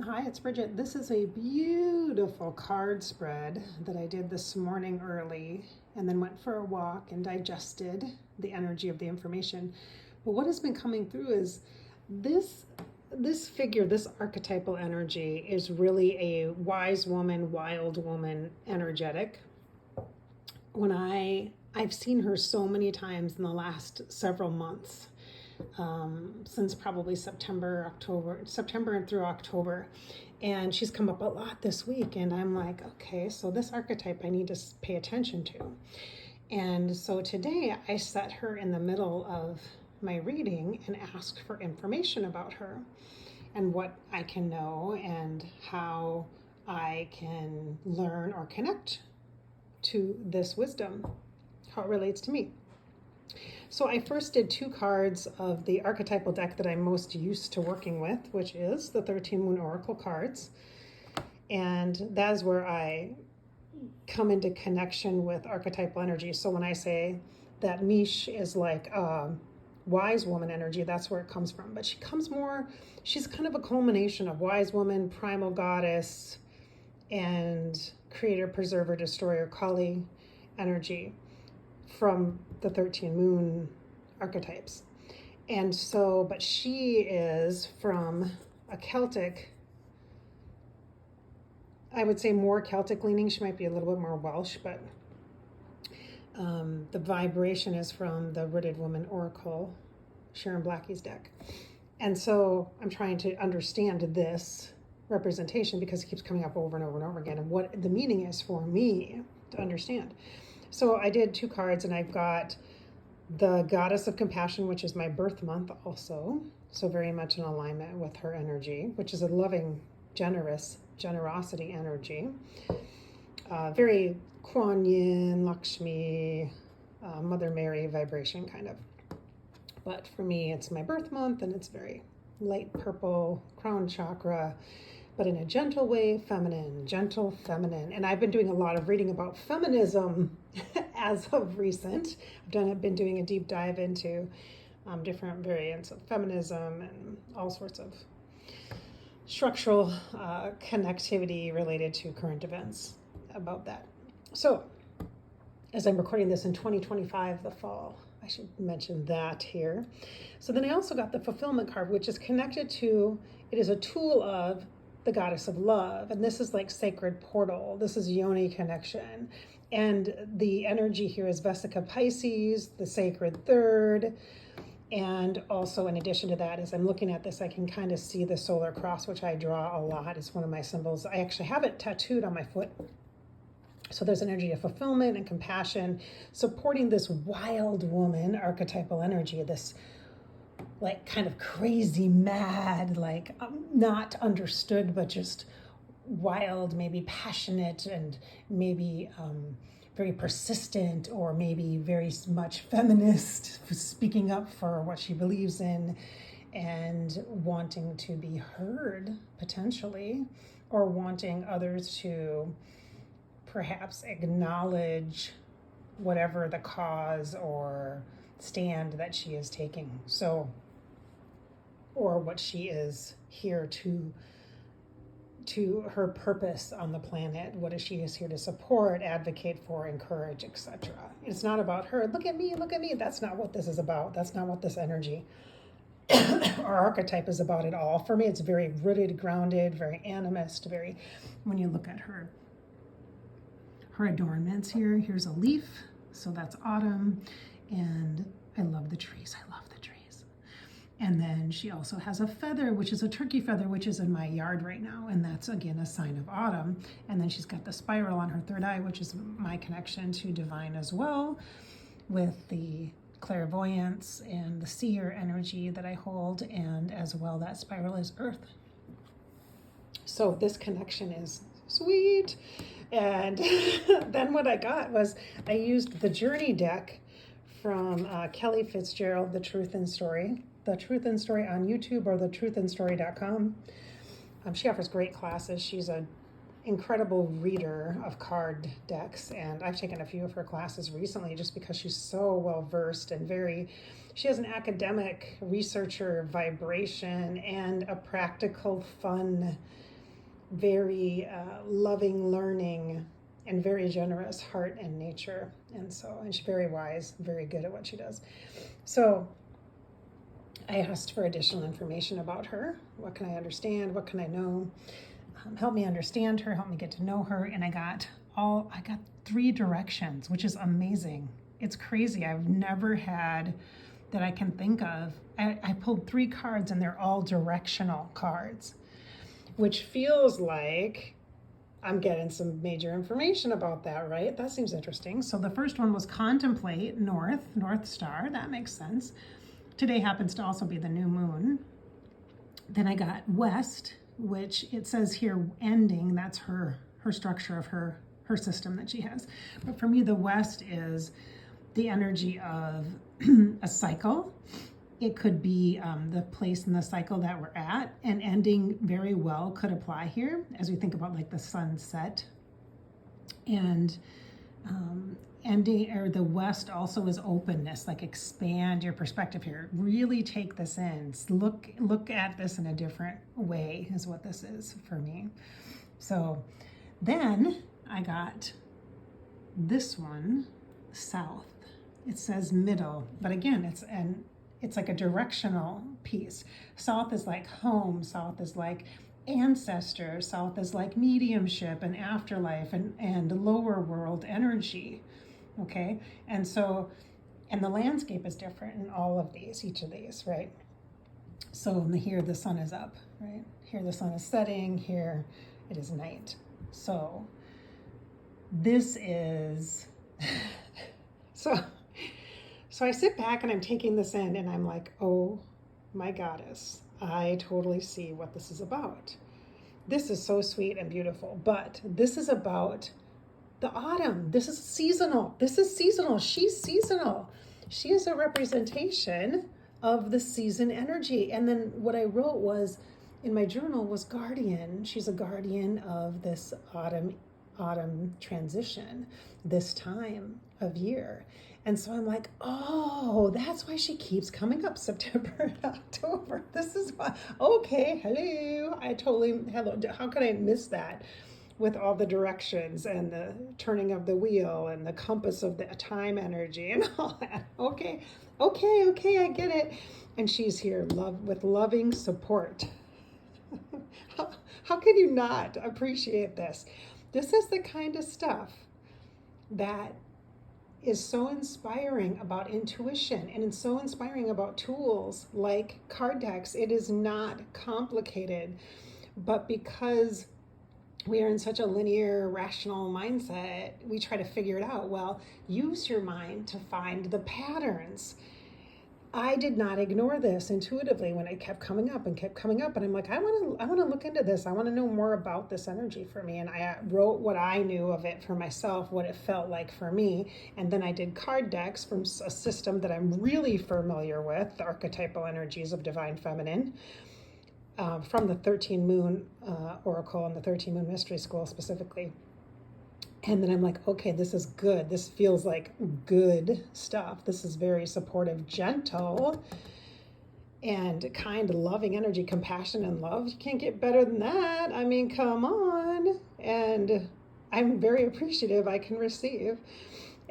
Hi, it's Bridgette. This is a beautiful card spread that I did this morning early and then went for a walk and digested the energy of the information. But what has been coming through is this figure, this archetypal energy is really a wise woman, wild woman energetic. I've seen her so many times in the last several months, since probably September and through October. And she's come up a lot this week. And I'm like, okay, so this archetype I need to pay attention to. And so today I set her in the middle of my reading and asked for information about her and what I can know and how I can learn or connect to this wisdom, how it relates to me. So I first did 2 cards of the archetypal deck that I'm most used to working with, which is the 13 Moon Oracle cards. And that is where I come into connection with archetypal energy. So when I say that Mish is like a wise woman energy, that's where it comes from. But she's kind of a culmination of wise woman, primal goddess, and creator, preserver, destroyer, Kali energy from the 13 moon archetypes. And so, but she is from a Celtic, I would say more Celtic leaning. She might be a little bit more Welsh, but the vibration is from the Rooted Woman Oracle, Sharon Blackie's deck. And so I'm trying to understand this representation because it keeps coming up over and over and over again, and what the meaning is for me to understand. So I did 2 cards, and I've got the Goddess of Compassion, which is my birth month also. So very much in alignment with her energy, which is a loving, generosity energy. Very Kuan Yin, Lakshmi, Mother Mary vibration kind of. But for me, it's my birth month, and it's very light purple, crown chakra, but in a gentle way, feminine, gentle, feminine. And I've been doing a lot of reading about feminism as of recent. I've been doing a deep dive into different variants of feminism and all sorts of structural connectivity related to current events about that. So as I'm recording this in 2025, the fall, I should mention that here. So then I also got the fulfillment card, which is connected to, it is a tool of the goddess of love. And this is like sacred portal. This is yoni connection. And the energy here is Vesica Pisces, the sacred third. And also in addition to that, as I'm looking at this, I can kind of see the solar cross, which I draw a lot. It's one of my symbols. I actually have it tattooed on my foot. So there's energy of fulfillment and compassion, supporting this wild woman archetypal energy, this like kind of crazy, mad, like not understood, but just wild, maybe passionate, and maybe very persistent, or maybe very much feminist, speaking up for what she believes in and wanting to be heard potentially, or wanting others to perhaps acknowledge whatever the cause or stand that she is taking. So, or what she is here to her purpose on the planet. What is she is here to support, advocate for, encourage, etc. It's not about her, look at me, look at me. That's not what this is about. That's not what this energy or archetype is about at all. For me, it's very rooted, grounded, very animist, very, when you look at her adornments here, here's a leaf, so that's autumn. And I love the trees. I love the trees. And then she also has a feather, which is a turkey feather, which is in my yard right now. And that's, again, a sign of autumn. And then she's got the spiral on her third eye, which is my connection to divine as well, with the clairvoyance and the seer energy that I hold. And as well, that spiral is earth. So this connection is sweet. And then what I got was I used the Journey deck from Kelly Fitzgerald, The Truth in Story on YouTube, or thetruithinstory.com. She offers great classes. She's an incredible reader of card decks, and I've taken a few of her classes recently just because she's so well versed and she has an academic researcher vibration and a practical, fun, very loving, learning, and very generous heart and nature. And she's very wise, very good at what she does. So I asked for additional information about her. What can I understand? What can I know? Help me understand her, help me get to know her. And I got 3 directions, which is amazing. It's crazy. I've never had that I can think of. I pulled 3 cards and they're all directional cards, which feels like I'm getting some major information about that, right? That seems interesting. So the first one was contemplate, North Star. That makes sense. Today happens to also be the new moon. Then I got west, which it says here ending. That's her structure of her system that she has. But for me, the west is the energy of a cycle. It could be the place in the cycle that we're at, and ending very well could apply here as we think about like the sunset. And ending, or the west also is openness, like expand your perspective here. Really take this in. Look at this in a different way is what this is for me. So then I got this one, south. It says middle, but again, it's like a directional piece. South is like home, south is like ancestors, south is like mediumship and afterlife and lower world energy. Okay, and the landscape is different in all of these, each of these, right? So here the sun is up, right? Here the sun is setting, here it is night. So this is, so I sit back and I'm taking this in and I'm like, oh my goddess, I totally see what this is about. This is so sweet and beautiful, but this is about the autumn. This is seasonal. She's seasonal. She is a representation of the season energy. And then what I wrote was, in my journal, was guardian. She's a guardian of this autumn transition, this time of year. And so I'm like, oh, that's why she keeps coming up September and October. This is why. Okay, hello. Hello. How could I miss that? With all the directions and the turning of the wheel and the compass of the time energy and all that. Okay, I get it. And she's here with loving support. How can you not appreciate this? This is the kind of stuff that is so inspiring about intuition and it's so inspiring about tools like card decks. It is not complicated, but because we are in such a linear, rational mindset, we try to figure it out. Well, use your mind to find the patterns. I did not ignore this intuitively when it kept coming up. And I'm like, I want to look into this. I want to know more about this energy for me. And I wrote what I knew of it for myself, what it felt like for me. And then I did card decks from a system that I'm really familiar with, the archetypal energies of divine feminine. From the 13 Moon Oracle and the 13 Moon Mystery School specifically. And then I'm like, okay, this is good. This feels like good stuff. This is very supportive, gentle, and kind, loving energy, compassion and love. You can't get better than that. I mean, come on. And I'm very appreciative. I can receive.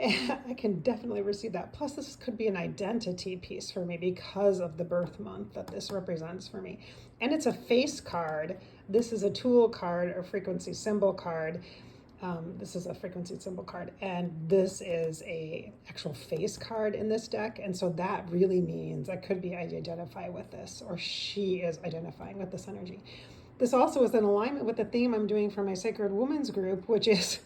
I can definitely receive that. Plus, this could be an identity piece for me because of the birth month that this represents for me. And it's a face card. This is a tool card or frequency symbol card. This is a frequency symbol card. And this is a actual face card in this deck. And so that really means I could be identify with this, or she is identifying with this energy. This also is in alignment with the theme I'm doing for my Sacred Women's group, which is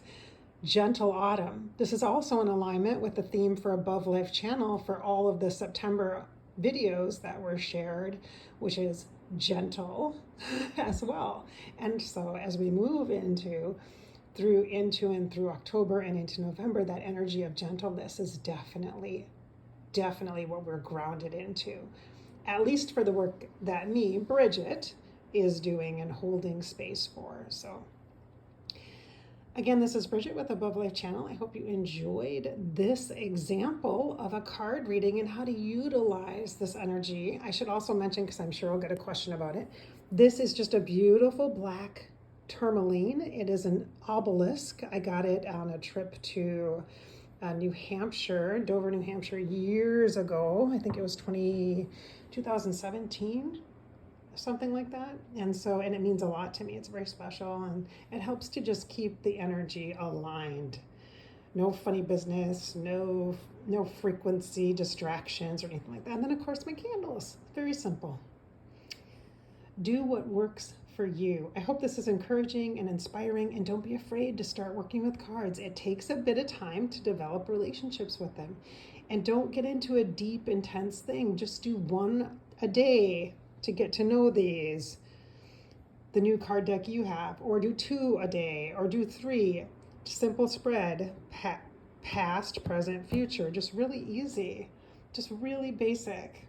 Gentle Autumn. This is also in alignment with the theme for Above Life channel for all of the September videos that were shared, which is gentle as well. And so as we move through October and into November, that energy of gentleness is definitely what we're grounded into, at least for the work that me, Bridgette, is doing and holding space for. So Again, this is Bridgette with Above Life Channel. I hope you enjoyed this example of a card reading and how to utilize this energy. I should also mention, because I'm sure I'll get a question about it, this is just a beautiful black tourmaline. It is an obelisk. I got it on a trip to New Hampshire, Dover, New Hampshire, years ago. I think it was 2017. Something like that. And it means a lot to me. It's very special, and it helps to just keep the energy aligned. No funny business, no frequency distractions or anything like that. And then of course my candles, very simple. Do what works for you. I hope this is encouraging and inspiring, and don't be afraid to start working with cards. It takes a bit of time to develop relationships with them. And don't get into a deep, intense thing. Just do one a day to get to know the new card deck you have, or do 2 a day, or do 3. Simple spread, past, present, future. Just really easy, just really basic.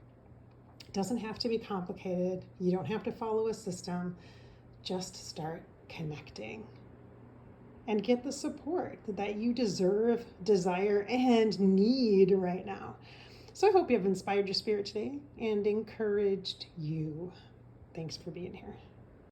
Doesn't have to be complicated. You don't have to follow a system. Just start connecting and get the support that you deserve, desire, and need right now. So I hope you have inspired your spirit today and encouraged you. Thanks for being here.